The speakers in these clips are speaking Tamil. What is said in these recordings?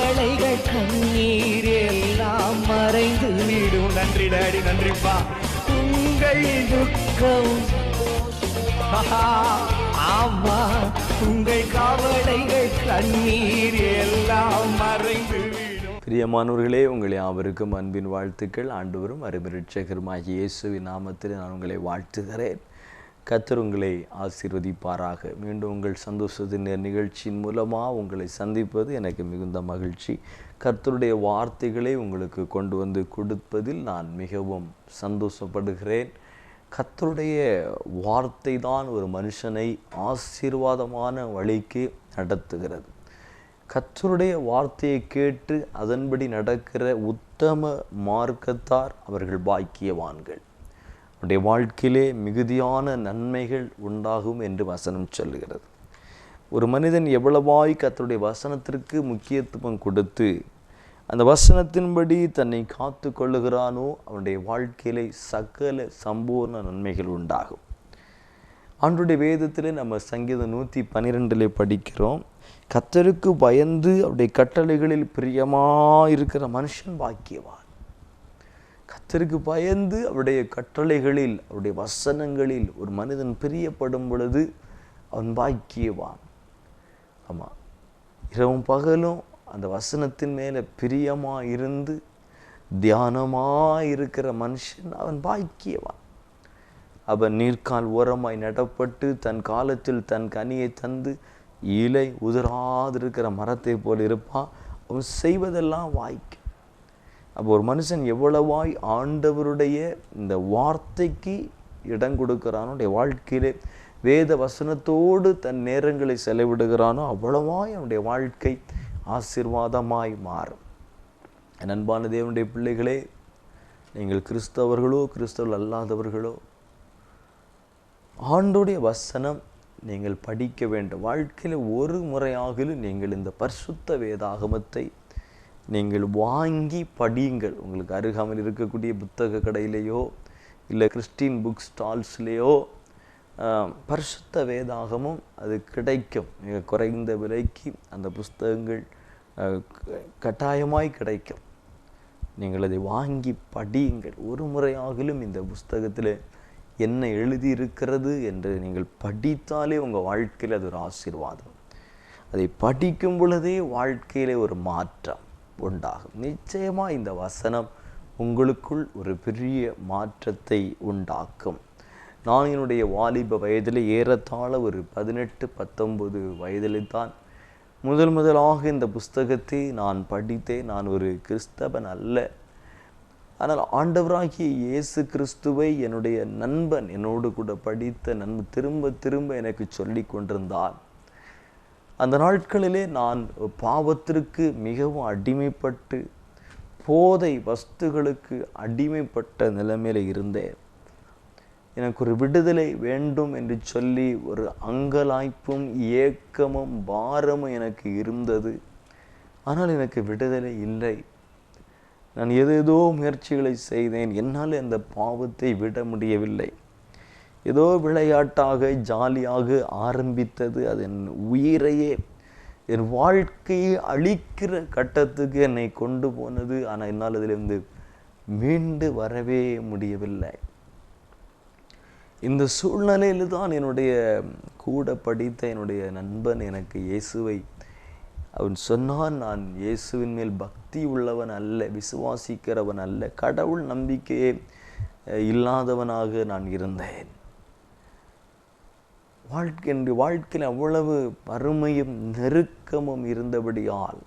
கவலைகள் கண்ணீர் எல்லாம் மறைந்து விடும். நன்றி டாடி, நன்றிப்பா. உங்கள் துக்கம் ஆமா, உங்கள் கவலைகள் கண்ணீர் எல்லாம் மறைந்து விடும். பிரியமானவர்களே, உங்களை யாவருக்கும் அன்பின் வாழ்த்துக்கள். ஆண்டவரும் அருமைரட்சகருமாகிய இயேசுவின் நாமத்தில் நான் உங்களை வாழ்த்துகிறேன். கர்த்தர் உங்களை ஆசீர்வதிப்பாராக. மீண்டும் உங்கள் சந்தோஷத்தின் நிகழ்ச்சியின் மூலமாக உங்களை சந்திப்பது எனக்கு மிகுந்த மகிழ்ச்சி. கர்த்தருடைய வார்த்தைகளை உங்களுக்கு கொண்டு வந்து கொடுப்பதில் நான் மிகவும் சந்தோஷப்படுகிறேன். கர்த்தருடைய வார்த்தை தான் ஒரு மனுஷனை ஆசீர்வாதமான வழிக்கு நடத்துகிறது. கர்த்தருடைய வார்த்தையை கேட்டு அதன்படி நடக்கிற உத்தம மார்க்கத்தார் அவர்கள் பாக்கியவான்கள். அவருடைய வாழ்க்கையிலே மிகுதியான நன்மைகள் உண்டாகும் என்று வசனம் சொல்லுகிறது. ஒரு மனிதன் எவ்வளவாய் கர்த்தருடைய வசனத்திற்கு முக்கியத்துவம் கொடுத்து அந்த வசனத்தின்படி தன்னை காத்து கொள்ளுகிறானோ அவனுடைய வாழ்க்கையிலே சகல சம்பூர்ண நன்மைகள் உண்டாகும். ஆண்டவருடைய வேதத்திலே நம்ம சங்கீதம் 112 படிக்கிறோம். கர்த்தருக்கு பயந்து அவருடைய கட்டளைகளில் பிரியமாயிருக்கிற மனுஷன் பாக்கியவான். கர்த்தருக்கு பயந்து அவருடைய கட்டளைகளில் அவருடைய வசனங்களில் ஒரு மனிதன் பிரியப்படும் பொழுது அவன் பாக்கியவான். ஆமாம், இரவும் பகலும் அந்த வசனத்தின் மேலே பிரியமாக இருந்து தியானமாக இருக்கிற மனுஷன் அவன் பாக்கியவான். அவன் நீர்க்கால் ஓரமாய் நடப்பட்டு தன் காலத்தில் தன் கனியை தந்து இலை உதிராதிருக்கிற மரத்தை போல் இருப்பான். அவன் செய்வதெல்லாம் வாய்க்கும். அப்போ ஒரு மனுஷன் எவ்வளவாய் ஆண்டவருடைய இந்த வார்த்தைக்கு இடம் கொடுக்கிறானோ, அவனுடைய வாழ்க்கையிலே வேத வசனத்தோடு தன் நேரங்களை செலவிடுகிறானோ அவ்வளவாய் அவனுடைய வாழ்க்கை ஆசீர்வாதமாய் மாறும். என் அன்பான தேவனுடைய பிள்ளைகளே, நீங்கள் கிறிஸ்தவர்களோ கிறிஸ்தவர்கள் அல்லாதவர்களோ ஆண்டவருடைய வசனம் நீங்கள் படிக்க வேண்டும். வாழ்க்கையில் ஒரு முறையாகிலும் நீங்கள் இந்த பரிசுத்த வேதாகமத்தை நீங்கள் வாங்கி படியுங்கள். உங்களுக்கு அருகாமையில் இருக்கக்கூடிய புத்தக கடையிலேயோ இல்லை கிறிஸ்டின் புக் ஸ்டால்ஸ்லேயோ பரிசுத்த வேதாகமும் அது கிடைக்கும். மிக குறைந்த விலைக்கு அந்த புஸ்தகங்கள் கட்டாயமாய் கிடைக்கும். நீங்கள் அதை வாங்கி படியுங்கள். ஒரு முறையாகிலும் இந்த புஸ்தகத்தில் என்ன எழுதியிருக்கிறது என்று நீங்கள் படித்தாலே உங்கள் வாழ்க்கையில் அது ஒரு ஆசீர்வாதம். அதை படிக்கும் பொழுதே வாழ்க்கையிலே ஒரு மாற்றம் உண்டாகும். நிச்சயமாக இந்த வசனம் உங்களுக்குள் ஒரு பெரிய மாற்றத்தை உண்டாக்கும். நான் என்னுடைய வாலிப வயதில் ஏறத்தாழ ஒரு 18-19 வயதில் தான் முதலாக இந்த புஸ்தகத்தை நான் படித்தேன். நான் ஒரு கிறிஸ்தவன் அல்ல. ஆனால் ஆண்டவராகிய இயேசு கிறிஸ்துவை என்னுடைய நண்பன், என்னோடு கூட படித்த நண்பன் திரும்ப திரும்ப எனக்கு சொல்லி கொண்டிருந்தான். அந்த நாட்களிலே நான் பாவத்திற்கு மிகவும் அடிமைப்பட்டு போதை வஸ்துகளுக்கு அடிமைப்பட்ட நிலைமையில் இருந்தேன். எனக்கு ஒரு விடுதலை வேண்டும் என்று சொல்லி ஒரு அங்கலாய்ப்பும் ஏக்கமும் பாரமும் எனக்கு இருந்தது. ஆனால் எனக்கு விடுதலை இல்லை. நான் ஏதேதோ முயற்சிகளை செய்தேன். என்னால் அந்த பாவத்தை விட முடியவில்லை. ஏதோ விளையாட்டாக ஜாலியாக ஆரம்பித்தது. அது என் உயிரையே, என் வாழ்க்கையை அழிக்கிற கட்டத்துக்கு என்னை கொண்டு போனது. ஆனால் என்னால் அதிலிருந்து மீண்டு வரவே முடியவில்லை. இந்த சூழ்நிலையில் தான் என்னுடைய கூட படித்த என்னுடைய நண்பன் எனக்கு இயேசுவை அவன் சொன்னான். நான் இயேசுவின் மேல் பக்தி உள்ளவன் அல்ல, விசுவாசிக்கிறவன் அல்ல, கடவுள் நம்பிக்கையே இல்லாதவனாக நான் இருந்தேன். வாழ்க்கையில் அவ்வளவு வறுமையும் நெருக்கமும் இருந்தபடியால்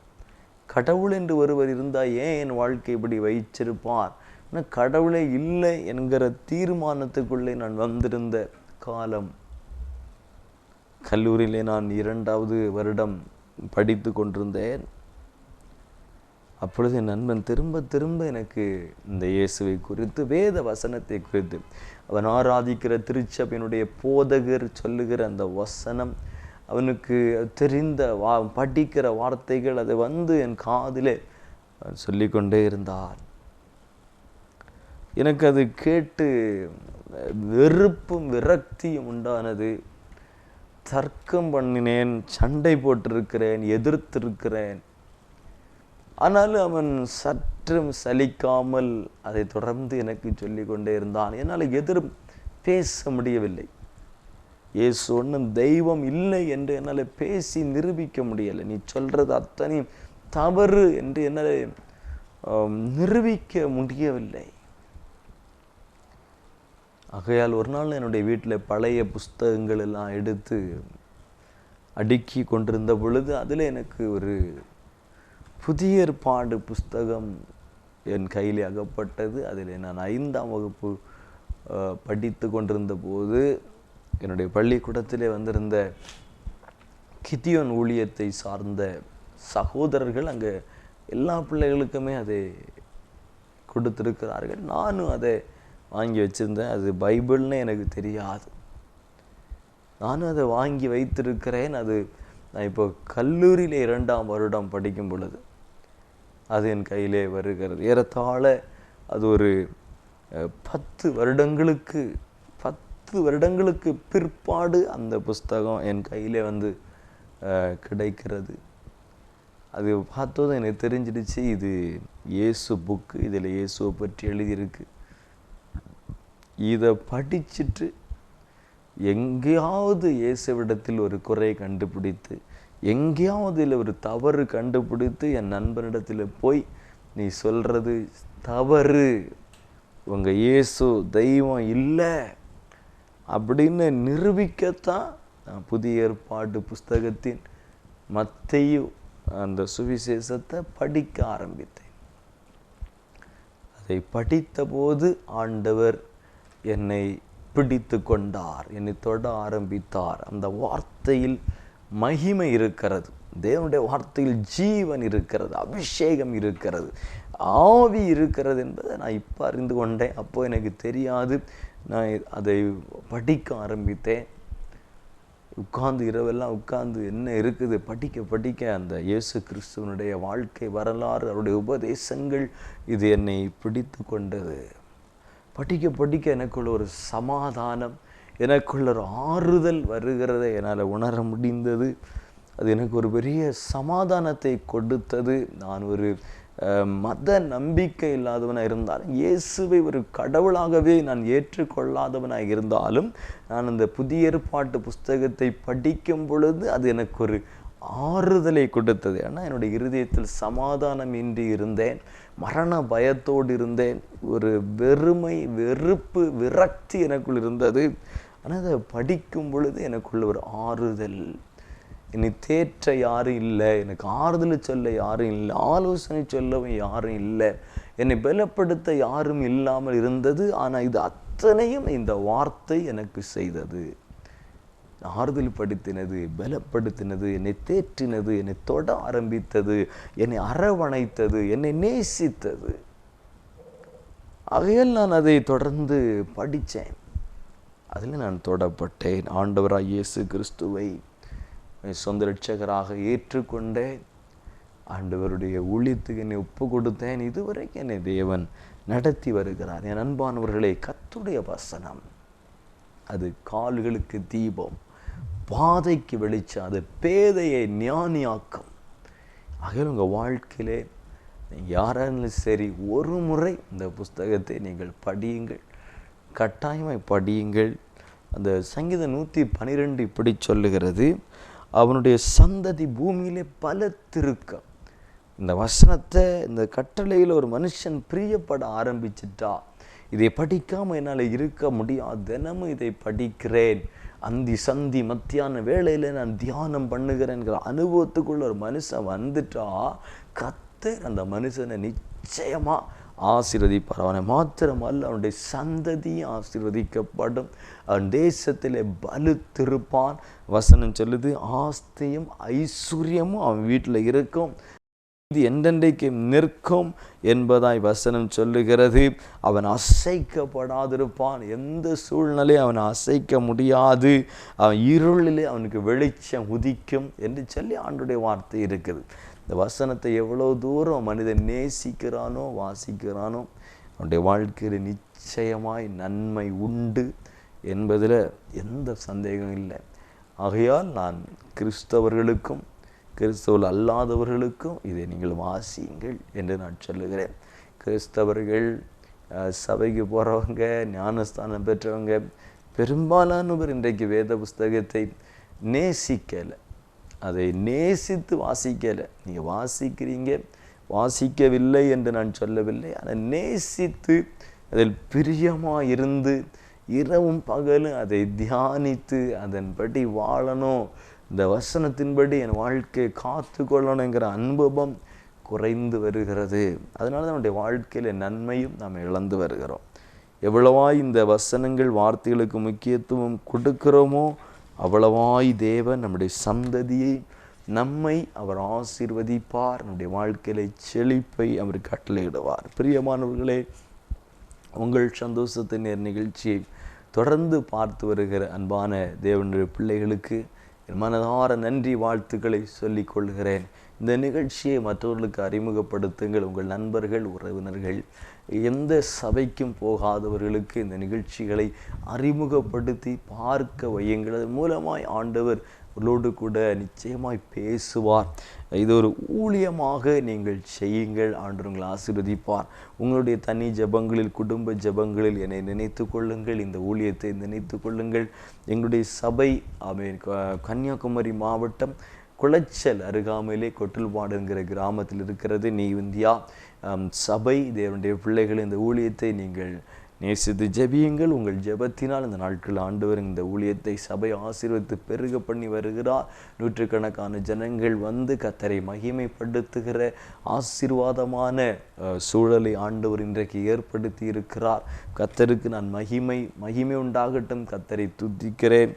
கடவுள் என்று ஒருவர் இருந்தால் ஏன் என் வாழ்க்கை இப்படி வைச்சிருப்பார்? ஆனால் கடவுளே இல்லை என்கிற தீர்மானத்துக்குள்ளே நான் வந்திருந்த காலம். கல்லூரியிலே நான் 2வது வருடம் படித்து கொண்டிருந்தேன். அப்பொழுது என் நண்பன் திரும்ப திரும்ப எனக்கு இந்த இயேசுவை குறித்து, வேத வசனத்தை குறித்து, அவன் ஆராதிக்கிற திருச்சபையினுடைய போதகர் சொல்லுகிற அந்த வசனம், அவனுக்கு தெரிந்த படிக்கிற வார்த்தைகள் அதை என் காதிலே சொல்லிக்கொண்டே இருந்தான். எனக்கு அது கேட்டு வெறுப்பும் விரக்தியும் உண்டானது. தர்க்கம் பண்ணினேன், சண்டை போட்டிருக்கிறேன், எதிர்த்திருக்கிறேன். ஆனாலும் அவன் சற்றும் சலிக்காமல் அதை தொடர்ந்து எனக்கு சொல்லி கொண்டே இருந்தான். என்னால் எதிரும் பேச முடியவில்லை. இயேசு ஒன்றும் தெய்வம் இல்லை என்று என்னால் பேசி நிரூபிக்க முடியலை. நீ சொல்றது அத்தனையும் தவறு என்று என்னால் நிரூபிக்க முடியவில்லை. ஆகையால் ஒரு நாள் என்னுடைய வீட்டில் பழைய புஸ்தகங்கள் எல்லாம் எடுத்து அடுக்கி கொண்டிருந்த பொழுது அதில் எனக்கு ஒரு புதிய ஏற்பாடு புஸ்தகம் என் கையில் அகப்பட்டது. அதில் நான் 5ஆம் வகுப்பு படித்து கொண்டிருந்த போது என்னுடைய பள்ளிக்கூடத்திலே வந்திருந்த கிதியோன் ஊழியத்தை சார்ந்த சகோதரர்கள் அங்கே எல்லா பிள்ளைகளுக்குமே அதை கொடுத்திருக்கிறார்கள். நானும் அதை வாங்கி வச்சுருந்தேன். அது பைபிள்னு எனக்கு தெரியாது. நானும் அதை வாங்கி வைத்திருக்கிறேன். அது நான் இப்போ கல்லூரியில் 2ஆம் வருடம் படிக்கும் பொழுது அது என் கையிலே வருகிறது. ஏறத்தாழ அது ஒரு 10 வருடங்களுக்கு பிற்பாடு அந்த புஸ்தகம் என் கையிலே வந்து கிடைக்கிறது. அது பார்த்ததும் எனக்கு தெரிஞ்சிடுச்சு, இது இயேசு புக்கு, இதில் இயேசுவை பற்றி எழுதியிருக்கு. இதை படிச்சுட்டு எங்கேயாவது இயேசுவிடத்தில் ஒரு குறை கண்டுபிடித்து, எங்கேயாவது இதில் ஒரு தவறு கண்டுபிடித்து என் நண்பனிடத்தில் போய், நீ சொல்கிறது தவறு, உங்கள் இயேசு தெய்வம் இல்லை அப்படின்னு நிரூபிக்கத்தான் நான் புதிய ஏற்பாடு புஸ்தகத்தின் மத்தேயு அந்த சுவிசேஷத்தை படிக்க ஆரம்பித்தேன். அதை படித்த போது ஆண்டவர் என்னை பிடித்து கொண்டார், என்னை தொட ஆரம்பித்தார். அந்த வார்த்தையில் மகிமை இருக்கிறது, தேவனுடைய வார்த்தையில் ஜீவன் இருக்கிறது, அபிஷேகம் இருக்கிறது, ஆவி இருக்கிறது என்பதை நான் இப்போ அறிந்து கொண்டேன். அப்போது எனக்கு தெரியாது. நான் அதை படிக்க ஆரம்பித்தேன். உட்கார்ந்து இரவெல்லாம் உட்கார்ந்து என்ன இருக்குது படிக்க அந்த இயேசு கிறிஸ்துவனுடைய வாழ்க்கை வரலாறு, அவருடைய உபதேசங்கள், இது என்னை பிடித்து கொண்டது. படிக்க எனக்குள்ள ஒரு சமாதானம், எனக்குள்ள ஒரு ஆறுதல் வருகிறதை என்னால் உணர முடிந்தது. அது எனக்கு ஒரு பெரிய சமாதானத்தை கொடுத்தது. நான் ஒரு மத நம்பிக்கை இல்லாதவனாக இருந்தாலும், இயேசுவை ஒரு கடவுளாகவே நான் ஏற்றுக்கொள்ளாதவனாக இருந்தாலும், நான் அந்த புதிய ஏற்பாட்டு புஸ்தகத்தை படிக்கும் பொழுது அது எனக்கு ஒரு ஆறுதலை கொடுத்தது. ஏன்னா என்னுடைய இருதயத்தில் சமாதானம் இன்றி இருந்தேன், மரண பயத்தோடு இருந்தேன், ஒரு வெறுமை, வெறுப்பு, விரக்தி எனக்குள் இருந்தது. ஆனால் அதை படிக்கும் பொழுது எனக்குள்ள ஒரு ஆறுதல். என்னை தேற்ற யாரும் இல்லை, எனக்கு ஆறுதல் சொல்ல யாரும் இல்லை, ஆலோசனை சொல்லவும் யாரும் இல்லை, என்னை பலப்படுத்த யாரும் இல்லாமல் இருந்தது. ஆனால் இது அத்தனையும் இந்த வார்த்தை எனக்கு செய்தது. ஆறுதல் படுத்தினது, பலப்படுத்தினது, என்னை தேற்றினது, என்னை தொட ஆரம்பித்தது, என்னை அரவணைத்தது, என்னை நேசித்தது. ஆகையால் நான் அதை தொடர்ந்து படித்தேன். அதில் நான் தொடப்பட்டேன். ஆண்டவராய் இயேசு கிறிஸ்துவை சொந்த இரட்சகராக ஏற்றுக்கொண்டேன். ஆண்டவருடைய ஊழியத்துக்கு என்னை ஒப்பு கொடுத்தேன். இதுவரைக்கும் என்னை தேவன் நடத்தி வருகிறார். என் அன்பானவர்களே, கர்த்தருடைய வசனம் அது கால்களுக்கு தீபம், பாதைக்கு வெளிச்சம், அது பேதையை ஞானியாக்கும். ஆகையால் உங்கள் வாழ்க்கையிலே நீங்கள் யாராலும் சரி, ஒரு முறை இந்த புஸ்தகத்தை நீங்கள் படியுங்கள், கட்டாயமாய் படியுங்கள். அந்த சங்கீதம் 112 இப்படி சொல்லுகிறது, அவனுடைய சந்ததி பூமியிலே பலத்திருக்கும். இந்த வசனத்தை, இந்த கட்டளையில் ஒரு மனுஷன் பிரியப்பட ஆரம்பிச்சிட்டா, இதை படிக்காமல் என்னால் இருக்க முடியாது. தினமும் இதை படிக்கிறேன், அந்தி சந்தி மத்தியான வேளையில் நான் தியானம் பண்ணுகிறேன்கிற அனுபவத்துக்குள்ள ஒரு மனுஷன் வந்துட்டா, கர்த்தர் அந்த மனுஷனை நிச்சயமாக ஆசீர்வதிப்பார். அவனை மாத்திரமல்ல, அவனுடைய சந்ததியும் ஆசீர்வதிக்கப்படும். அவன் தேசத்திலே பலுத்திருப்பான். வசனம் சொல்லுது, ஆஸ்தியும் ஐஸ்வர்யமும் அவன் வீட்டில் இருக்கும், இது என்றென்றைக்கு நிற்கும் என்பதாய் வசனம் சொல்லுகிறது. அவன் அசைக்கப்படாதிருப்பான். எந்த சூழ்நிலையும் அவனை அசைக்க முடியாது. அவன் இருளிலே அவனுக்கு வெளிச்சம் உதிக்கும் என்று சொல்லி ஆண்டவருடைய வார்த்தை இருக்குது. இந்த வசனத்தை எவ்வளோ தூரம் மனிதன் நேசிக்கிறானோ, வாசிக்கிறானோ, அவனுடைய வாழ்க்கையில் நிச்சயமாய் நன்மை உண்டு என்பதில் எந்த சந்தேகம் இல்லை. ஆகையால் நான் கிறிஸ்தவர்களுக்கும் கிறிஸ்தவர்கள் அல்லாதவர்களுக்கும் இதை நீங்கள் வாசியுங்கள் என்று நான் சொல்லுகிறேன். கிறிஸ்தவர்கள் சபைக்கு போகிறவங்க, ஞானஸ்தானம் பெற்றவங்க பெரும்பாலானவர் இன்றைக்கு வேத புஸ்தகத்தை நேசிக்கலை, அதை நேசித்து வாசிக்கலை. நீங்கள் வாசிக்கிறீங்க, வாசிக்கவில்லை என்று நான் சொல்லவில்லை, ஆனால் நேசித்து அதில் பிரியமாக இருந்து இரவும் பகலும் அதை தியானித்து அதன்படி வாழணும், இந்த வசனத்தின்படி என் வாழ்க்கையை காத்து கொள்ளணுங்கிற அனுபவம் குறைந்து வருகிறது. அதனால தான் நம்முடைய வாழ்க்கையில் நன்மையும் நாம் இழந்து வருகிறோம். எவ்வளவாய் இந்த வசனங்கள் வார்த்தைகளுக்கு முக்கியத்துவம் கொடுக்கிறோமோ அவ்வளவாய் தேவன் நம்முடைய சந்ததியை நம்மை அவர் ஆசீர்வதிப்பார், நம்முடைய வாழ்க்கையில செழிப்பை அவர் கட்டளையிடுவார். பிரியமானவர்களே, உங்கள் சந்தோஷத்தின் நிகழ்ச்சியை தொடர்ந்து பார்த்து வருகிற அன்பான தேவனுடைய பிள்ளைகளுக்கு என் மனதார நன்றி வாழ்த்துக்களை சொல்லிக் கொள்கிறேன். இந்த நிகழ்ச்சியை மற்றவர்களுக்கு அறிமுகப்படுத்துங்கள். உங்கள் நண்பர்கள், உறவினர்கள், எந்த சபைக்கும் போகாதவர்களுக்கு இந்த நிகழ்ச்சிகளை அறிமுகப்படுத்தி பார்க்க வையுங்கள். அதன் மூலமாய் ஆண்டவர் உங்களோடு கூட நிச்சயமாய் பேசுவார். இது ஒரு ஊழியமாக நீங்கள் செய்யுங்கள். ஆண்டவர் உங்களை ஆசீர்வதிப்பார். உங்களுடைய தனி ஜெபங்களில், குடும்ப ஜெபங்களில் என்னை நினைத்து கொள்ளுங்கள், இந்த ஊழியத்தை நினைத்து கொள்ளுங்கள். எங்களுடைய சபை கன்னியாகுமரி மாவட்டம் குளச்சல் அருகாமையிலே கொட்டில்பாடு என்கிற கிராமத்தில் இருக்கிறது. நீ இந்தியா சபை தேவனுடைய பிள்ளைகள், இந்த ஊழியத்தை நீங்கள் நேசித்து ஜெபியுங்கள். உங்கள் ஜெபத்தினால் இந்த நாட்கள் ஆண்டவர் இந்த ஊழியத்தை சபை ஆசீர்வதித்து பெருக பண்ணி வருகிறார். நூற்றுக்கணக்கான ஜனங்கள் வந்து கர்த்தரை மகிமைப்படுத்துகிற ஆசீர்வாதமான சூழலை ஆண்டவர் இன்றைக்கு ஏற்படுத்தி இருக்கிறார். கர்த்தருக்கு நான் மகிமை உண்டாகட்டும், கர்த்தரை துதிக்கிறேன்.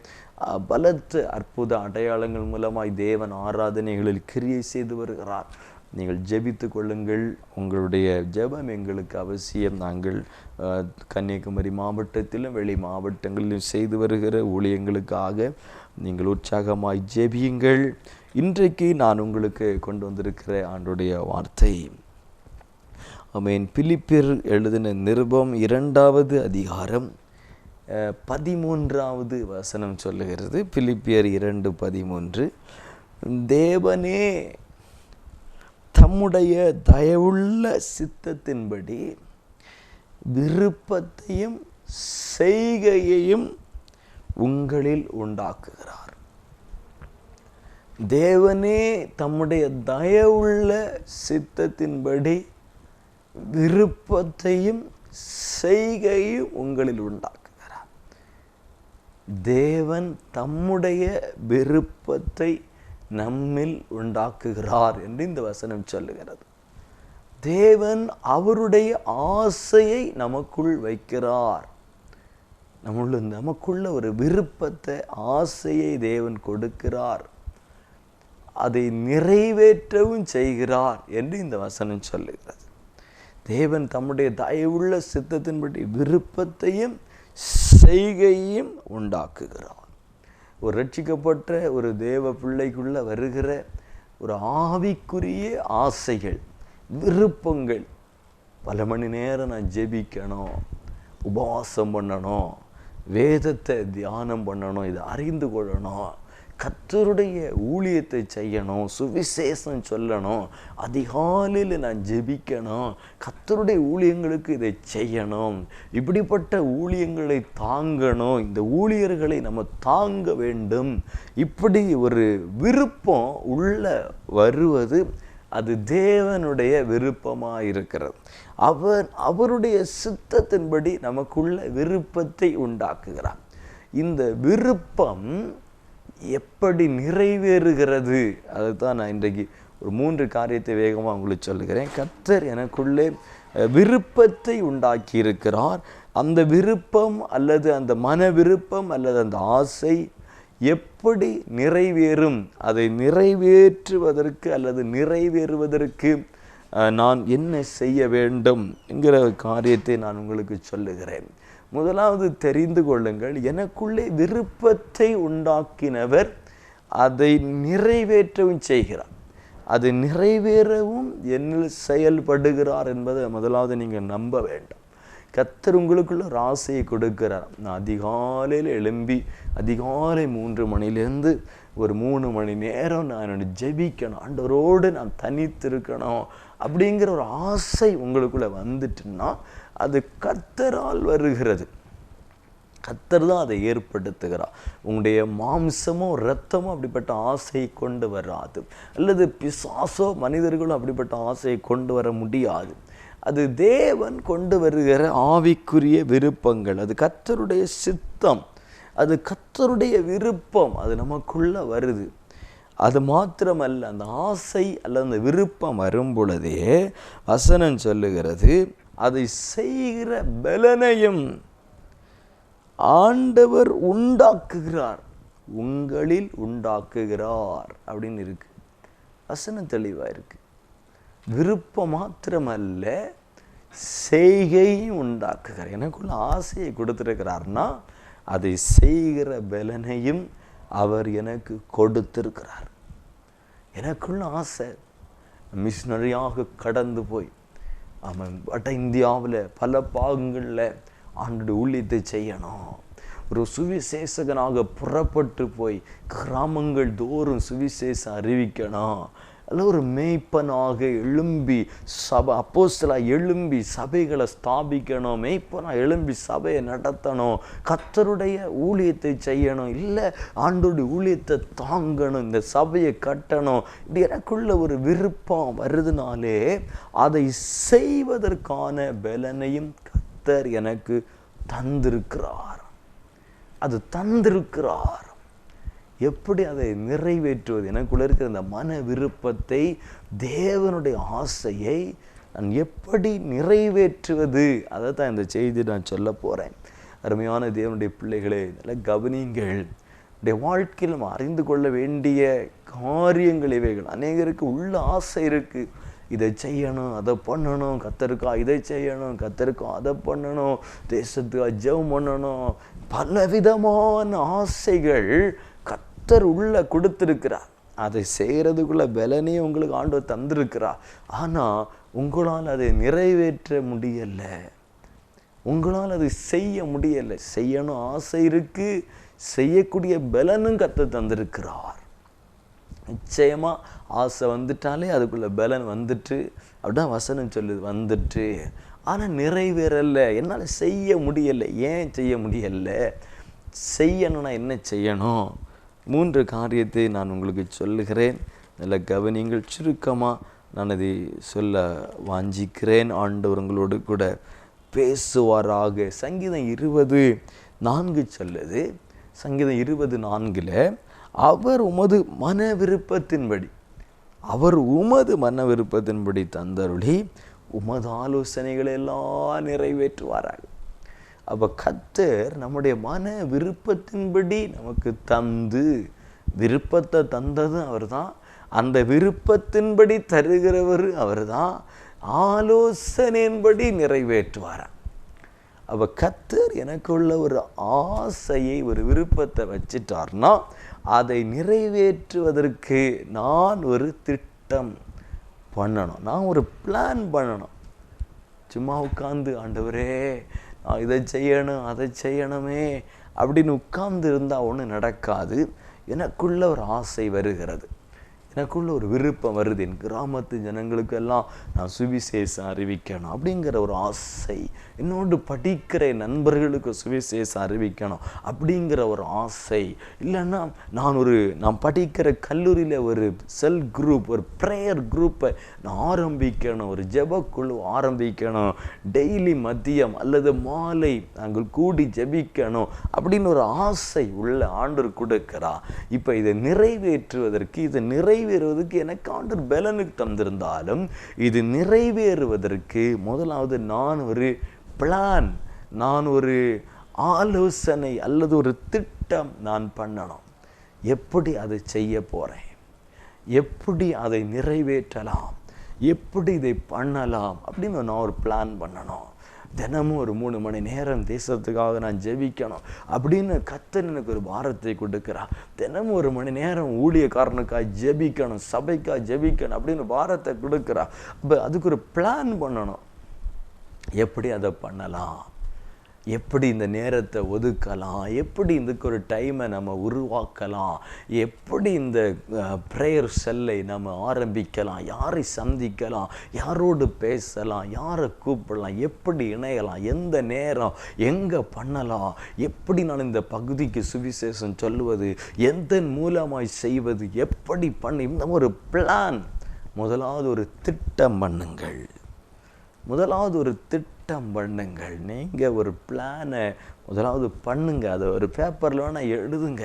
பலத்த அற்புத அடையாளங்கள் மூலமாய் தேவன் ஆராதனைகளில் கிரியை செய்து வருகிறார். நீங்கள் ஜெபித்து கொள்ளுங்கள். உங்களுடைய ஜெபம் எங்களுக்கு அவசியம். நாங்கள் கன்னியாகுமரி மாவட்டத்திலும் வெளி மாவட்டங்களிலும் செய்து வருகிற ஊழியங்களுக்காக நீங்கள் உற்சாகமாய் ஜெபியுங்கள். இன்றைக்கு நான் உங்களுக்கு கொண்டு வந்திருக்கிற ஆண்டுடைய வார்த்தை ஆமென். பிலிப்பியர் எழுதின நிருபம் 2வது அதிகாரம் 13வது வசனம் சொல்லுகிறது. பிலிப்பியர் 2:13, தேவனே தம்முடைய தயவுள்ள சித்தத்தின்படி விருப்பத்தையும் செய்கையையும் உங்களில் உண்டாக்குகிறார். தேவனே தம்முடைய தயவுள்ள சித்தத்தின்படி விருப்பத்தையும் செய்கையும் உங்களில் உண்டாக்குகிறார். தேவன் தம்முடைய விருப்பத்தை நம்மில் உண்டாக்குகிறார் என்று இந்த வசனம் சொல்லுகிறது. தேவன் அவருடைய ஆசையை நமக்குள் வைக்கிறார். நமக்குள்ள ஒரு விருப்பத்தை, ஆசையை தேவன் கொடுக்கிறார். அதை நிறைவேற்றவும் செய்கிறார் என்று இந்த வசனம் சொல்லுகிறது. தேவன் தம்முடைய தயவுள்ள சித்தத்தின்படி விருப்பத்தையும் செய்கையும் உண்டாக்குகிறார். ஒரு ரட்சிக்கப்பட்ட ஒரு தேவ பிள்ளைக்குள்ள வருகிற ஒரு ஆவிக்குரிய ஆசைகள், விருப்பங்கள், பல மணி நேரம் நான் ஜெபிக்கணும், உபவாசம் பண்ணணும், வேதத்தை தியானம் பண்ணணும், இதை அறிந்து கொள்ளணும், கர்த்தருடைய ஊழியத்தை செய்யணும், சுவிசேஷம் சொல்லணும், அதிகாலையில் நான் ஜெபிக்கணும், கர்த்தருடைய ஊழியங்களுக்கு இதை செய்யணும், இப்படிப்பட்ட ஊழியங்களை தாங்கணும், இந்த ஊழியர்களை நம்ம தாங்க வேண்டும், இப்படி ஒரு விருப்பம் உள்ள வருவது அது தேவனுடைய விருப்பமாக இருக்கிறது. அவருடைய சித்தத்தின்படி நமக்குள்ள விருப்பத்தை உண்டாக்குகிறார். இந்த விருப்பம் எப்படி நிறைவேறுகிறது அதுதான் நான் இன்றைக்கு ஒரு 3 காரியத்தை வேகமாக உங்களுக்கு சொல்லுகிறேன். கர்த்தர் எனக்குள்ளே விருப்பத்தை உண்டாக்கி இருக்கிறார். அந்த விருப்பம் அல்லது அந்த மன விருப்பம் அல்லது அந்த ஆசை எப்படி நிறைவேறும், அதை நிறைவேற்றுவதற்கு அல்லது நிறைவேறுவதற்கு நான் என்ன செய்ய வேண்டும் என்கிற காரியத்தை நான் உங்களுக்கு சொல்லுகிறேன். முதலாவது தெரிந்து கொள்ளுங்கள், எனக்குள்ளே விருப்பத்தை உண்டாக்கினவர் அதை நிறைவேற்றவும் செய்கிறார், அது நிறைவேறவும் என்னில் செயல்படுகிறார் என்பதை முதலாவது நீங்கள் நம்ப வேண்டும். கர்த்தர் உங்களுக்குள்ள ஒரு ஆசையை கொடுக்கிறார். நான் அதிகாலையில் எழும்பி அதிகாலை 3 மணிலேருந்து ஒரு 3 மணி நேரம் நான் ஜெபிக்கணும், ஆண்டவரோடு நான் தனித்து இருக்கணும் அப்படிங்கிற ஒரு ஆசை உங்களுக்குள்ள வந்துட்டுன்னா அது கர்த்தரால் வருகிறது. கர்த்தர் தான் அதை ஏற்படுத்துகிறார். உங்களுடைய மாம்சமோ இரத்தமோ அப்படிப்பட்ட ஆசையை கொண்டு வராது, அல்லது பிசாசோ மனிதர்களும் அப்படிப்பட்ட ஆசையை கொண்டு வர முடியாது. அது தேவன் கொண்டு வருகிற ஆவிக்குரிய விருப்பங்கள், அது கர்த்தருடைய சித்தம், அது கர்த்தருடைய விருப்பம், அது நமக்குள்ள வருது. அது மாத்திரமல்ல, அந்த ஆசை அல்லது அந்த விருப்பம் வரும் பொழுதே வசனம் சொல்லுகிறது, அதை செய்கிற பலனையும் ஆண்டவர் உண்டாக்குகிறார், உங்களில் உண்டாக்குகிறார் அப்படின்னு இருக்கு. வசனம் தெளிவா இருக்கு. விருப்பம் மாத்திரமல்ல, செய்கையும் உண்டாக்குகிறார். எனக்குள்ள ஆசையை கொடுத்திருக்கிறார்னா அதை செய்கிற பலனையும் அவர் எனக்கு கொடுத்திருக்கிறார். எனக்குள்ள ஆசை மிஷனரியாக கடந்து போய் வட இந்தியாவில் பல பாகங்களில் ஆண்டோட ஊழியத்தை செய்யணும், ஒரு சுவிசேஷகனாக புறப்பட்டு போய் கிராமங்கள் தோறும் சுவிசேஷம் அறிவிக்கணும், அல்ல ஒரு மேய்ப்பனாக எழும்பி சபை அப்போஸ்தலனாக எழும்பி சபைகளை ஸ்தாபிக்கணும், மேய்ப்பனாக எழும்பி சபையை நடத்தணும், கர்த்தருடைய ஊழியத்தை செய்யணும், இல்லை ஆண்டோடைய ஊழியத்தை தாங்கணும், இந்த சபையை கட்டணும், இப்படி எனக்குள்ள ஒரு விருப்பம் வருதுனாலே அதை செய்வதற்கான பலனையும் கர்த்தர் எனக்கு தந்திருக்கிறார். அது தந்திருக்கிறார். எப்படி அதை நிறைவேற்றுவது? எனக்குள்ள இருக்கிற இந்த மன விருப்பத்தை, தேவனுடைய ஆசையை நான் எப்படி நிறைவேற்றுவது? அதை தான் இந்த செய்தி நான் சொல்ல போகிறேன். அருமையான தேவனுடைய பிள்ளைகளே, நல்ல கவனிங்கள். நம்முடைய வாழ்க்கையில் நம்ம அறிந்து கொள்ள வேண்டிய காரியங்கள் இவைகள். அநேகருக்கு உள்ள ஆசை இருக்குது, இதை செய்யணும், அதை பண்ணணும், கர்த்தருக்கா இதை செய்யணும், கர்த்தருக்கா அதை பண்ணணும், தேசத்துக்காக ஜெபம் பண்ணணும், பலவிதமான ஆசைகள் கர்த்தர் உள்ள கொடுத்திருக்கிறார். அதை செய்கிறதுக்குள்ள பலனே உங்களுக்கு ஆண்டவர் தந்திருக்கிறார். ஆனால் உங்களால் அதை நிறைவேற்ற முடியலை, உங்களால் அதை செய்ய முடியலை. செய்யணும் ஆசை இருக்கு, செய்யக்கூடிய பலனும் கர்த்தர் தந்திருக்கிறார். நிச்சயமாக ஆசை வந்துட்டாலே அதுக்குள்ள பலன் வந்துட்டு, அப்படிதான் வசனம் சொல்லுது, வந்துட்டு. ஆனால் நிறைவேறலை, என்னால் செய்ய முடியலை. ஏன் செய்ய முடியலை? செய்யணும்னா என்ன செய்யணும்? 3 காரியத்தை நான் உங்களுக்கு சொல்லுகிறேன். நல்ல கவனிங்கள். சுருக்கமாக நான் அதை சொல்ல வாஞ்சிக்கிறேன். ஆண்டவர் உங்களோடு கூட பேசுவாராக. சங்கீதம் 20:4 சொல்லுது. சங்கீதம் 20:4 அவர் உமது மன விருப்பத்தின்படி, அவர் உமது மன விருப்பத்தின்படி தந்தருளி உமது ஆலோசனைகளை எல்லாம் நிறைவேற்றுவாராக. அப்போ கர்த்தர் நம்முடைய மன விருப்பத்தின்படி நமக்கு தந்து, விருப்பத்தை தந்ததும் அவர் தான், அந்த விருப்பத்தின்படி தருகிறவர் அவர் தான், ஆலோசனையின்படி நிறைவேற்றுவாராம். அப்போ கர்த்தர் எனக்குள்ள ஒரு ஆசையை, ஒரு விருப்பத்தை வச்சிட்டார்னா அதை நிறைவேற்றுவதற்கு நான் ஒரு திட்டம் பண்ணணும், நான் ஒரு பிளான் பண்ணணும். சும்மா உட்கார்ந்து ஆண்டவரே நான் இதை செய்யணும் அதை செய்யணுமே அப்படின்னு உட்கார்ந்து இருந்தால் ஒன்றும் நடக்காது. எனக்குள்ள ஒரு ஆசை வருகிறது, எனக்குள்ள ஒரு விருப்பம் வருது. என் கிராமத்து ஜனங்களுக்கெல்லாம் நான் சுவிசேஷம் அறிவிக்கணும் அப்படிங்கிற ஒரு ஆசை, என்னோடு படிக்கிற நண்பர்களுக்கு சுவிசேஷம் அறிவிக்கணும் அப்படிங்கிற ஒரு ஆசை. இல்லைன்னா நான் படிக்கிற கல்லூரியில் ஒரு செல் குரூப், ஒரு ப்ரேயர் குரூப்பை நான் ஆரம்பிக்கணும், ஒரு ஜெபக்குழு ஆரம்பிக்கணும், டெய்லி மதியம் அல்லது மாலை நாங்கள் கூடி ஜெபிக்கணும் அப்படின்னு ஒரு ஆசை உள்ள ஆண்டவர் கொடுக்கிறா. இப்போ இதை நிறைவேற்றுவதற்கு, நிறைவேறுவதற்கு எனக்கு ஆண்டவர் பலனுக்கு தந்திருந்தாலும், இது நிறைவேறுவதற்கு முதலாவது நான் ஒரு பிளான், நான் ஒரு ஆலோசனை அல்லது ஒரு திட்டம் நான் பண்ணணும். எப்படி அதை செய்ய போகிறேன், எப்படி அதை நிறைவேற்றலாம், எப்படி இதை பண்ணலாம் அப்படின்னு நான் ஒரு பிளான் பண்ணணும். தினமும் ஒரு 3 மணி நேரம் தேசத்துக்காக நான் ஜெபிக்கணும் அப்படின்னு கர்த்தர் எனக்கு ஒரு பாரத்தை கொடுக்குறா. தினமும் 1 மணி நேரம் ஊழியக்காரனுக்காக ஜெபிக்கணும், சபைக்காக ஜெபிக்கணும் அப்படின்னு பாரத்தை கொடுக்குறா. அப்போ அதுக்கு ஒரு பிளான் பண்ணணும். எப்படி அதை பண்ணலாம், எப்படி இந்த நேரத்தை ஒதுக்கலாம், எப்படி இதுக்கு ஒரு டைமை நம்ம உருவாக்கலாம், எப்படி இந்த ப்ரேயர் செல்லை நம்ம ஆரம்பிக்கலாம், யாரை சந்திக்கலாம், யாரோடு பேசலாம், யாரை கூப்பிடலாம், எப்படி இணையலாம், எந்த நேரம் எங்கே பண்ணலாம், எப்படி நான் இந்த பகுதிக்கு சுவிசேஷம் சொல்லுவது, எந்த மூலமாய் செய்வது, எப்படி பண்ணி இந்த ஒரு பிளான். முதலாவது ஒரு திட்டம் பண்ணுங்கள். முதலாவது ஒரு திட்டம் பண்ணுங்கள். நீங்கள் ஒரு பிளானை முதலாவது பண்ணுங்க. அதை ஒரு பேப்பரில் வேணால் எழுதுங்க.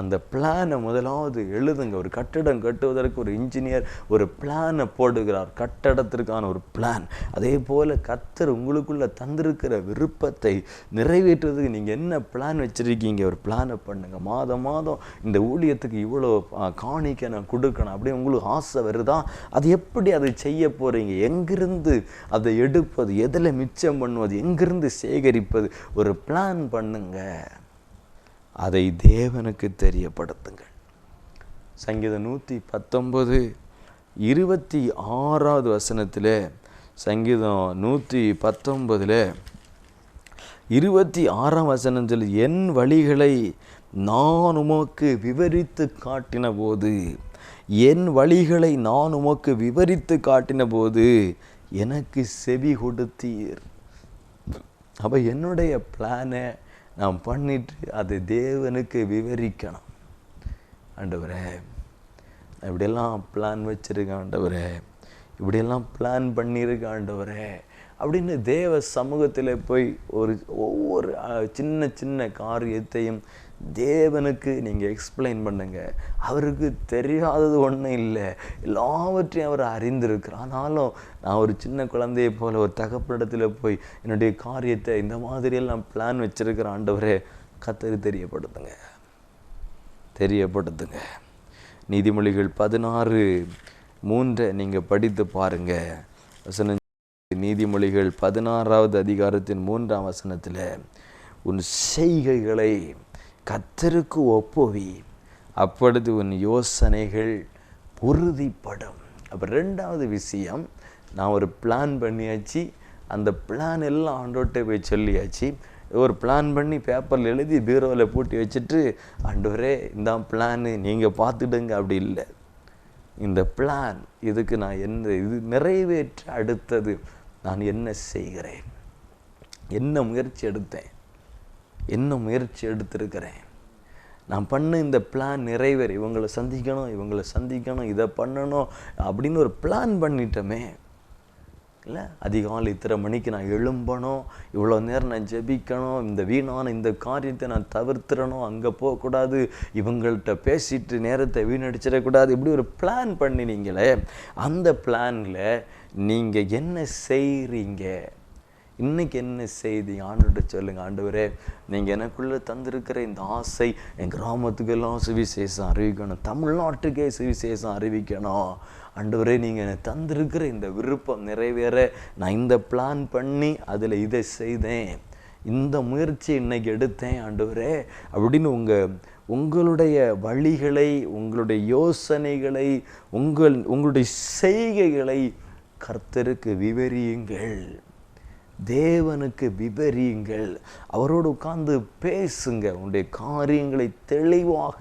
அந்த பிளானை முதலாவது எழுதுங்க. ஒரு கட்டிடம் கட்டுவதற்கு ஒரு இன்ஜினியர் ஒரு பிளானை போடுகிறார், கட்டடத்திற்கான ஒரு பிளான். அதே போல் கர்த்தர் உங்களுக்குள்ள தந்திருக்கிற விருப்பத்தை நிறைவேற்றுவதற்கு நீங்கள் என்ன பிளான் வச்சுருக்கீங்க, ஒரு பிளானை பண்ணுங்க. மாதம் மாதம் இந்த ஊழியத்துக்கு இவ்வளோ காணிக்க நான் கொடுக்கணும் அப்படியே உங்களுக்கு ஆசை வருதா, அது எப்படி அதை செய்ய போகிறீங்க, எங்கிருந்து அதை எடுப்பது, எதில் மிச்சம் பண்ணுவது, எங்கிருந்து சேகரிப்பது, ஒரு பிளான் பண்ணுங்க. அதை தேவனுக்கு தெரியப்படுத்துங்கள். சங்கீதம் 119:26 வசனத்தில், சங்கீதம் 119:26 வசனத்தில், என் வழிகளை நான் உமக்கு விவரித்து காட்டின போது, என் வழிகளை நான் உமக்கு விவரித்து காட்டின போது எனக்கு செவி கொடுத்தீர். அப்போ என்னுடைய பிளானை நான் பண்ணிட்டு அதை தேவனுக்கு விவரிக்கணும். ஆண்டவரே நான் இப்படியெல்லாம் பிளான் வச்சுருக்கேன், ஆண்டவரே இப்படியெல்லாம் பிளான் பண்ணியிருக்கேன் ஆண்டவரே அப்படின்னு தேவ சமூகத்தில் போய் ஒவ்வொரு சின்ன சின்ன காரியத்தையும் தேவனுக்கு நீங்கள் எக்ஸ்பிளைன் பண்ணுங்க. அவருக்கு தெரியாதது ஒன்றும் இல்லை, எல்லாவற்றையும் அவர் அறிந்திருக்கிறார். ஆனாலும் நான் ஒரு சின்ன குழந்தையை போல் ஒரு தகப்பனிடத்தில் போய் என்னுடைய காரியத்தை இந்த மாதிரியெல்லாம் பிளான் வச்சுருக்கிறேன் ஆண்டவரே, கர்த்தருக்கு தெரியப்படுத்துங்க. நீதிமொழிகள் 16:3 நீங்கள் படித்து பாருங்க. வசனம் நீதிமொழிகள் 16வது அதிகாரத்தின் 3ஆம் வசனத்தில், உன் செய்கைகளை கர்த்தருக்கு ஒப்புவி, அப்பொழுது உன் யோசனைகள் உறுதிப்படும். அப்போ 2வது விஷயம், நான் ஒரு பிளான் பண்ணியாச்சு, அந்த பிளான் எல்லாம் ஆண்டவர்கிட்ட போய் சொல்லியாச்சு. ஒரு பிளான் பண்ணி பேப்பரில் எழுதி பீரோவில் பூட்டி வச்சுட்டு, ஆண்டவரே இந்த பிளான் நீங்கள் பார்த்துடுங்க, அப்படி இல்லை. இந்த பிளான் இதுக்கு நான் இது நிறைவேற்ற அடுத்தது நான் என்ன செய்கிறேன், என்ன முயற்சி எடுத்திருக்கிறேன், நான் பண்ண இந்த பிளான் நிறைவேற, இவங்களை சந்திக்கணும், இதை பண்ணணும் அப்படின்னு ஒரு பிளான் பண்ணிட்டோமே இல்லை. அதிகாலை இத்தனை மணிக்கு நான் எழும்பணும், இவ்வளோ நேரம் நான் ஜெபிக்கணும், இந்த வீணான இந்த காரியத்தை நான் தவிர்த்துடணும், அங்கே போகக்கூடாது, இவங்கள்ட்ட பேசிட்டு நேரத்தை வீணடிச்சிடக்கூடாது, இப்படி ஒரு பிளான் பண்ணினீங்களே. அந்த பிளானில் நீங்கள் என்ன செய்கிறீங்க, இன்றைக்கி என்ன செய்தி ஆண்டவர்கிட்ட சொல்லுங்கள். ஆண்டவரே நீங்கள் எனக்குள்ளே தந்திருக்கிற இந்த ஆசை, என் கிராமத்துக்கெல்லாம் சுவிசேஷம் அறிவிக்கணும், தமிழ்நாட்டுக்கே சுவிசேஷம் அறிவிக்கணும். ஆண்டவரே நீங்கள் எனக்கு தந்திருக்கிற இந்த விருப்பம் நிறைவேற நான் இந்த பிளான் பண்ணி அதில் இதை செய்தேன், இந்த முயற்சி இன்னைக்கு எடுத்தேன் ஆண்டவரே அப்படின்னு உங்களுடைய வழிகளை, உங்களுடைய யோசனைகளை, உங்களுடைய செய்கைகளை கர்த்தருக்கு விவரியுங்கள், தேவனுக்கு விவரியுங்கள். அவரோடு உட்கார்ந்து பேசுங்க. உங்களுடைய காரியங்களை தெளிவாக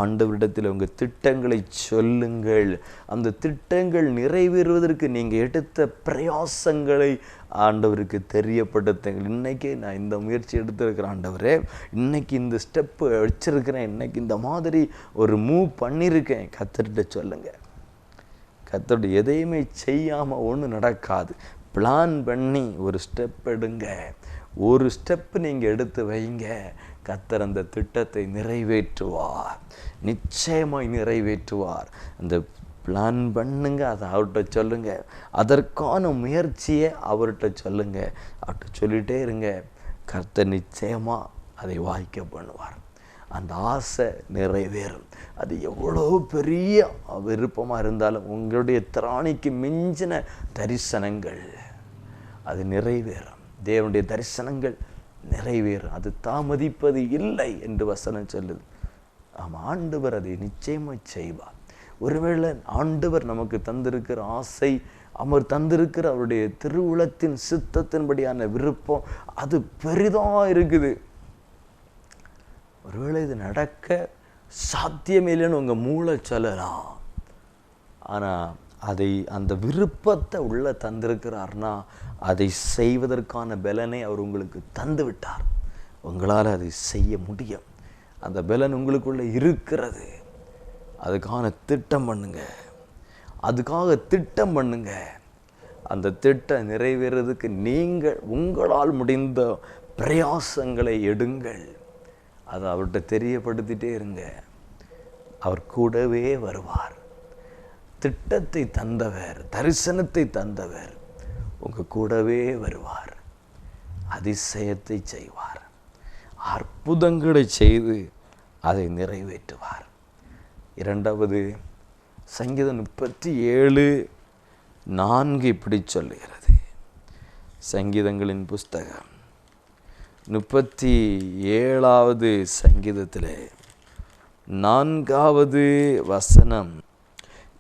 ஆண்டவரிடத்தில் உங்கள் திட்டங்களை சொல்லுங்கள். அந்த திட்டங்கள் நிறைவேறுவதற்கு நீங்கள் எடுத்த பிரயாசங்களை ஆண்டவருக்கு தெரியப்படுத்துங்கள். இன்றைக்கி நான் இந்த முயற்சி எடுத்திருக்கிறேன் ஆண்டவரே, இன்றைக்கி இந்த ஸ்டெப்பு வச்சுருக்கிறேன், இன்றைக்கி இந்த மாதிரி ஒரு மூவ் பண்ணியிருக்கேன், கர்த்தர்கிட்ட சொல்லுங்கள். கர்த்தருடைய எதையுமே செய்யாமல் ஒன்றும் நடக்காது. பிளான் பண்ணி ஒரு ஸ்டெப் எடுங்க, ஒரு ஸ்டெப்பு நீங்கள் எடுத்து வைங்க, கர்த்தர் அந்த திட்டத்தை நிறைவேற்றுவார், நிச்சயமாய் நிறைவேற்றுவார். அந்த பிளான் பண்ணுங்க, அதை அவர்கிட்ட சொல்லுங்க, அதற்கான முயற்சியை அவர்கிட்ட சொல்லுங்க, அவர்கிட்ட சொல்லிகிட்டே இருங்க, கர்த்தர் நிச்சயமாக அதை வாய்க்க பண்ணுவார். அந்த ஆசை நிறைவேறும். அது எவ்வளோ பெரிய விருப்பமாக இருந்தாலும் உங்களுடைய திராணிக்கு மிஞ்சின தரிசனங்கள் அது நிறைவேறும். தேவனுடைய தரிசனங்கள் நிறைவேறும், அது தாமதிப்பது இல்லை என்று வசனம் சொல்லுது. ஆமாம், ஆண்டவர் அதை நிச்சயமாக செய்வார். ஒருவேளை ஆண்டவர் நமக்கு தந்திருக்கிற ஆசை அவர் தந்திருக்கிற அவருடைய திருவுளத்தின் சித்தத்தின்படியான விருப்பம் அது பெரிதாக இருக்குது. ஒருவேளை இது நடக்க சாத்தியமே இல்லைன்னு உங்கள் மூளை சொல்லலாம். ஆனால் அந்த விருப்பத்தை உள்ள தந்திருக்கிறார்னா அதை செய்வதற்கான பலனை அவர் உங்களுக்கு தந்து விட்டார். உங்களால் அதை செய்ய முடியும். அந்த பலன் உங்களுக்குள்ளே இருக்கிறது. அதுக்காக திட்டம் பண்ணுங்க. அந்த திட்டம் நிறைவேறதுக்கு நீங்கள் உங்களால் முடிந்த பிரயாசங்களை எடுங்கள். அதை அவர்கிட்ட தெரியப்படுத்திட்டே இருங்க. அவர் கூடவே வருவார். திட்டத்தை தந்தவர், தரிசனத்தை தந்தவர் உங்கள் கூடவே வருவார். அதிசயத்தை செய்வார். அற்புதங்களை செய்து அதை நிறைவேற்றுவார். இரண்டாவது, சங்கீதம் 37:4 இப்படி சொல்லுகிறது. சங்கீதங்களின் புஸ்தகம் 37வது சங்கீதத்தில் 4வது வசனம்,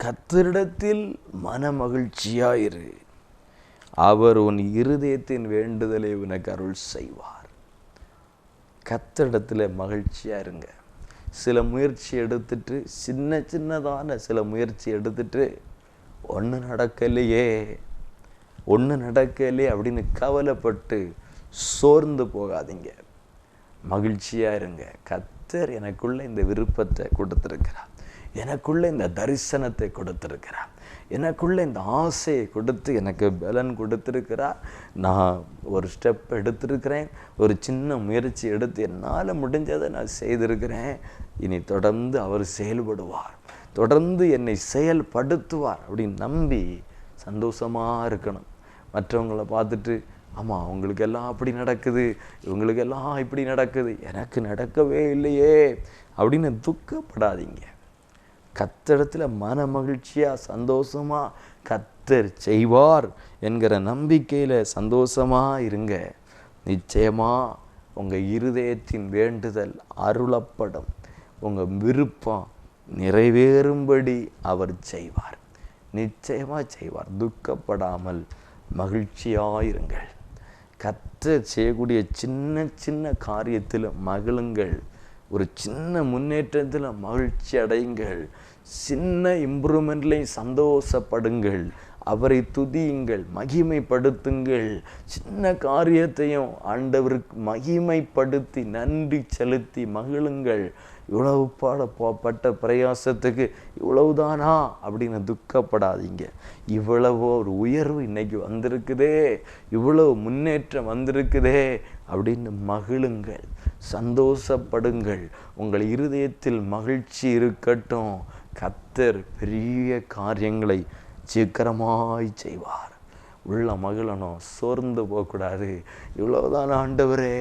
கர்த்தரிடத்தில் மனமகிழ்ச்சியாயிரு, அவர் உன் இருதயத்தின் வேண்டுதலை உனக்கு அருள் செய்வார். கர்த்தரிடத்தில் மகிழ்ச்சியாக இருங்க. சில முயற்சி எடுத்துட்டு, சின்னதான சில முயற்சி எடுத்துட்டு ஒன்று நடக்கலையே அப்படின்னு கவலைப்பட்டு சோர்ந்து போகாதீங்க. மகிழ்ச்சியாக இருங்க. கர்த்தர் எனக்குள்ள இந்த விருப்பத்தை கொடுத்துருக்கிறார், எனக்குள்ள இந்த தரிசனத்தை கொடுத்துருக்கிறார், எனக்குள்ள இந்த ஆசையை கொடுத்து எனக்கு பலன் கொடுத்துருக்கிறார். நான் ஒரு ஸ்டெப் எடுத்திருக்கிறேன், ஒரு சின்ன முயற்சி எடுத்து என்னால் முடிஞ்சதை நான் செய்திருக்கிறேன். இனி தொடர்ந்து அவர் செயல்படுவார், தொடர்ந்து என்னை செயல்படுத்துவார் அப்படின்னு நம்பி சந்தோஷமாக இருக்கணும். மற்றவங்கள பார்த்துட்டு, ஆமாம் அவங்களுக்கெல்லாம் அப்படி நடக்குது, இவங்களுக்கெல்லாம் இப்படி நடக்குது, எனக்கு நடக்கவே இல்லையே அப்படின்னு துக்கப்படாதீங்க. கர்த்தரிடத்தில் மன மகிழ்ச்சியாக சந்தோஷமாக கர்த்தர் செய்வார் என்கிற நம்பிக்கையில் சந்தோஷமாக இருங்க. நிச்சயமாக உங்கள் இருதயத்தின் வேண்டுதல் அருளப்படும். உங்கள் விருப்பம் நிறைவேறும்படி அவர் செய்வார். நிச்சயமாக செய்வார். துக்கப்படாமல் மகிழ்ச்சியாயிருங்கள். கர்த்தர் செய்யக்கூடிய சின்ன காரியத்தில் மகிழுங்கள். ஒரு சின்ன முன்னேற்றத்தில் மகிழ்ச்சி அடையுங்கள். சின்ன இம்ப்ரூவ்மெண்ட்லையும் சந்தோஷப்படுங்கள். அவரை துதியுங்கள், மகிமைப்படுத்துங்கள். சின்ன காரியத்தையும் ஆண்டவருக்கு மகிமைப்படுத்தி நன்றி செலுத்தி மகிழுங்கள். இவ்வளவு பாடப்பட்ட பிரயாசத்துக்கு இவ்வளவுதானா அப்படின்னு துக்கப்படாதீங்க. இவ்வளவு ஒரு உயர்வு இன்னைக்கு வந்திருக்குதே, இவ்வளவு முன்னேற்றம் வந்திருக்குதே அப்படின்னு மகிழுங்கள், சந்தோஷப்படுங்கள். உங்கள் இருதயத்தில் மகிழ்ச்சி இருக்கட்டும். கர்த்தர் பெரிய காரியங்களை சீக்கிரமாய் செய்வார். உள்ள மகிழணும், சோர்ந்து போகக்கூடாது. இவ்வளவுதானா ஆண்டவரே,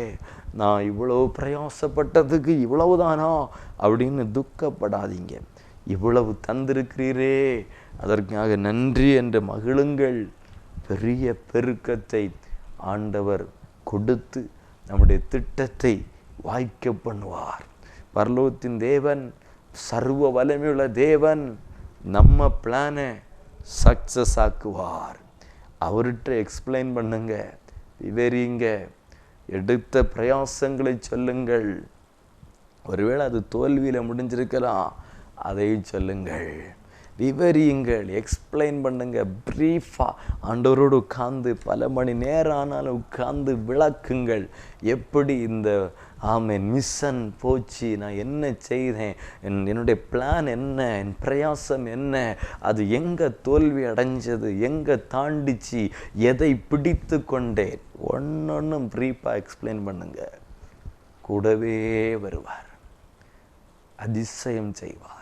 நான் இவ்வளவு பிரயாசப்பட்டதுக்கு இவ்வளவுதானா அப்படின்னு துக்கப்படாதீங்க. இவ்வளவு தந்திருக்கிறீரே, அதற்காக நன்றி என்று மகிழுங்கள். பெரிய பெருக்கத்தை ஆண்டவர் கொடுத்து நம்முடைய திட்டத்தை வாய்க்க பண்ணுவார். பரலோகத்தின் தேவன், சர்வ வல்லமையுள்ள தேவன் நம்ம பிளானை சக்சஸ் ஆக்குவார். அவர்கிட்ட எக்ஸ்பிளைன் பண்ணுங்க, விவரிங்க, எடுத்த பிரயாசங்களை சொல்லுங்கள். ஒருவேளை அது தோல்வியில் முடிஞ்சிருக்கலாம், அதையும் சொல்லுங்கள், விவரியுங்கள், எக்ஸ்பிளைன் பண்ணுங்க. ப்ரீஃபாக ஆண்டவரோடு உட்கார்ந்து பல மணி நேரம் ஆனாலும் உட்கார்ந்து விளக்குங்கள். எப்படி இந்த மிஷன் போச்சு, நான் என்ன செய்தேன், என்னுடைய பிளான் என்ன, என் பிரயாசம் என்ன, அது எங்கே தோல்வி அடைஞ்சது, எங்கே தாண்டிச்சு, எதை பிடித்து கொண்டேன், ஒன்னொன்றும் ப்ரீஃபாக எக்ஸ்பிளைன் பண்ணுங்க. கூடவே வருவார், அதிசயம் செய்வார்.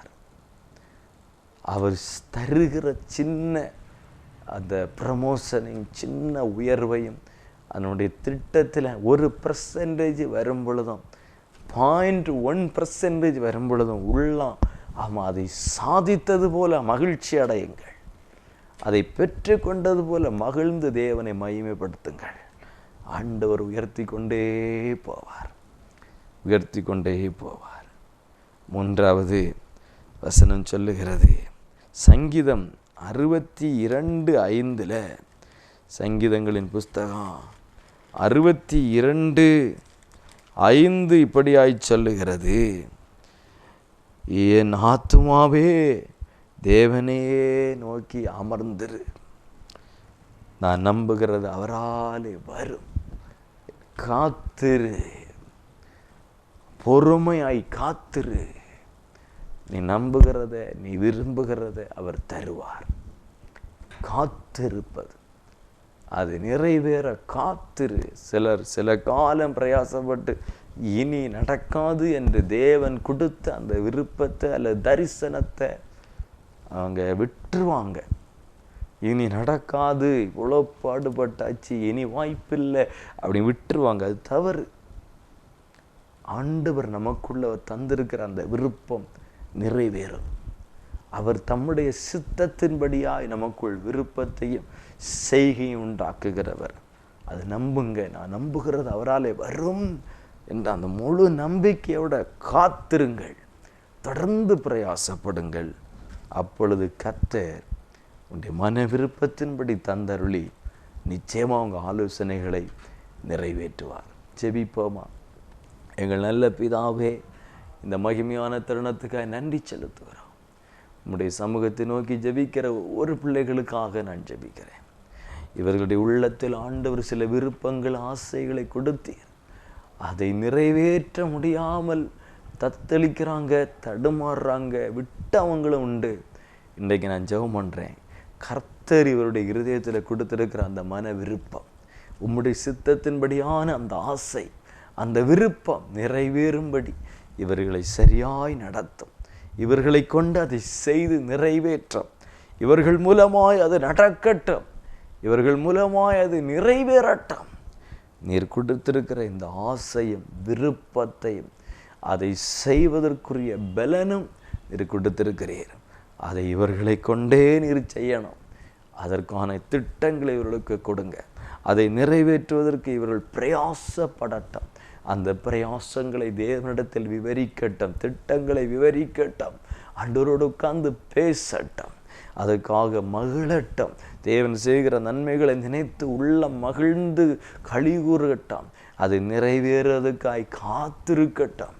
அவர் தருகிற சின்ன அந்த ப்ரமோஷனையும் சின்ன உயர்வையும் அதனுடைய திட்டத்தில் 1% வரும் பொழுதும் 0.1% வரும் பொழுதும் உள்ளம் அதை சாதித்தது போல மகிழ்ச்சி அடையுங்கள். அதை பெற்று கொண்டது போல மகிழ்ந்து தேவனை மகிமைப்படுத்துங்கள். ஆண்டவர் உயர்த்தி கொண்டே போவார். 3வது வசனம் சொல்லுகிறது, சங்கீதம் 62:5 சங்கீதங்களின் புஸ்தகம் 62:5 இப்படியாய் சொல்லுகிறது, என் ஆத்துமாவே தேவனே நோக்கி அமர்ந்திரு, நான் நம்புகிறது அவராலே வரும். காத்திரு, பொறுமையாய் காத்திரு. நீ நம்புகிறத, நீ விரும்புகிறத அவர் தருவார். காத்திருப்பது, அது நிறைவேற காத்திரு. சிலர் சில காலம் பிரயாசப்பட்டு இனி நடக்காது என்று தேவன் கொடுத்த அந்த விருப்பத்தை அல்லது தரிசனத்தை அவங்க விட்டுருவாங்க. இனி நடக்காது, இவ்வளோ பாடுபட்டாச்சு, இனி வாய்ப்பில்லை அப்படி விட்டுருவாங்க. அது தவறு. ஆண்டவர் நமக்குள்ள தந்திருக்கிற அந்த விருப்பம் நிறைவேறும். அவர் தம்முடைய சித்தத்தின்படியாய் நமக்குள் விருப்பத்தையும் செய்கையும் உண்டாக்குகிறவர். அது நம்புங்க, நான் நம்புகிறது அவராலே வரும் என்ற அந்த முழு நம்பிக்கையோட காத்திருங்கள், தொடர்ந்து பிரயாசப்படுங்கள். அப்பொழுது கர்த்தர் உன்னுடைய மன விருப்பத்தின்படி தந்தருளி நிச்சயமாக உங்கள் ஆலோசனைகளை நிறைவேற்றுவார். ஜெபிப்போமா? எங்கள் நல்ல பிதாவே, இந்த மகிமையான தருணத்துக்காக நன்றி செலுத்துகிறோம். உம்முடைய சமூகத்தை நோக்கி ஜெபிக்கிற ஒவ்வொரு பிள்ளைகளுக்காக நான் ஜெபிக்கிறேன். இவர்களுடைய உள்ளத்தில் ஆண்டவர் சில விருப்பங்கள், ஆசைகளை கொடுத்தீர். அதை நிறைவேற்ற முடியாமல் தத்தளிக்கிறாங்க, தடுமாறுறாங்க, விட்டவங்களும் உண்டு. இன்றைக்கு நான் ஜெபம் பண்ணுறேன், கர்த்தர் இவருடைய இருதயத்தில் கொடுத்திருக்கிற அந்த மன விருப்பம், உம்முடைய சித்தத்தின்படியான அந்த ஆசை, அந்த விருப்பம் நிறைவேறும்படி இவர்களை சரியாய் நடத்தும். இவர்களை கொண்டு அதை செய்து நிறைவேற்றும். இவர்கள் மூலமாய் அது நடக்கட்டும். இவர்கள் மூலமாய் அது நிறைவேறட்டும். நீர் கொடுத்திருக்கிற இந்த ஆசையும் விருப்பத்தையும் அதை செய்வதற்குரிய பலனும் நீர் கொடுத்திருக்கிறீர். அதை இவர்களை கொண்டே நீர் செய்யணும். அதற்கான திட்டங்களை இவர்களுக்கு கொடுங்க. அதை நிறைவேற்றுவதற்கு இவர்கள் பிரயாசப்படட்டும். அந்த பிரயாசங்களை தேவனிடத்தில் விவரிக்கட்டும், திட்டங்களை விவரிக்கட்டும், ஆண்டவரோடு உட்கார்ந்து பேசட்டும், அதுக்காக மகிழட்டும். தேவன் செய்கிற நன்மைகளை நினைத்து உள்ளம் மகிழ்ந்து களிகூறட்டும். அதை நிறைவேறுவதற்காய் காத்திருக்கட்டும்,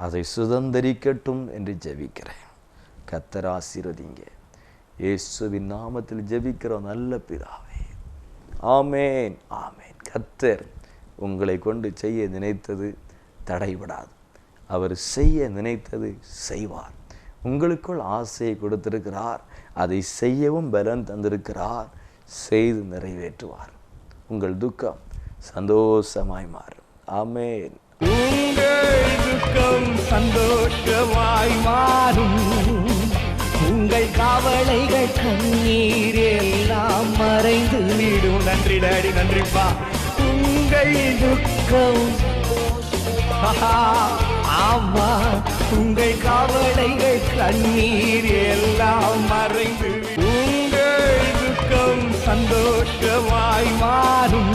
அதை சுதந்தரிக்கட்டும் என்று ஜெபிக்கிறேன். கர்த்தர் ஆசீர்வதிங்க. இயேசுவின் நாமத்தில் ஜெபிக்கிறோம் நல்ல பிதாவே, ஆமேன், ஆமேன். கர்த்தர் உங்களை கொண்டு செய்ய நினைத்தது தடைபடாது. அவர் செய்ய நினைத்தது செய்வார். உங்களுக்குள் ஆசையை கொடுத்திருக்கிறார், அதை செய்யவும் பலன் தந்திருக்கிறார். செய்து நிறைவேற்றுவார். உங்கள் துக்கம் சந்தோஷமாய் மாறும். ஆமேன். உங்கள் துக்கம் சந்தோஷமாய் மாறும். உங்கள் கவலைகள் கண்ணீர் எல்லாம் மறைந்து விடும். நன்றி டாடி, நன்றிப்பா. உங்கள் துக்கம், ஆமா, உங்கள் கவலைகள் கண்ணீர் எல்லாம் மறைந்து, உங்கள் துக்கம் சந்தோஷமாய் மாறும்.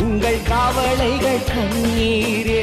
உங்கள் கவலைகள் கண்ணீர்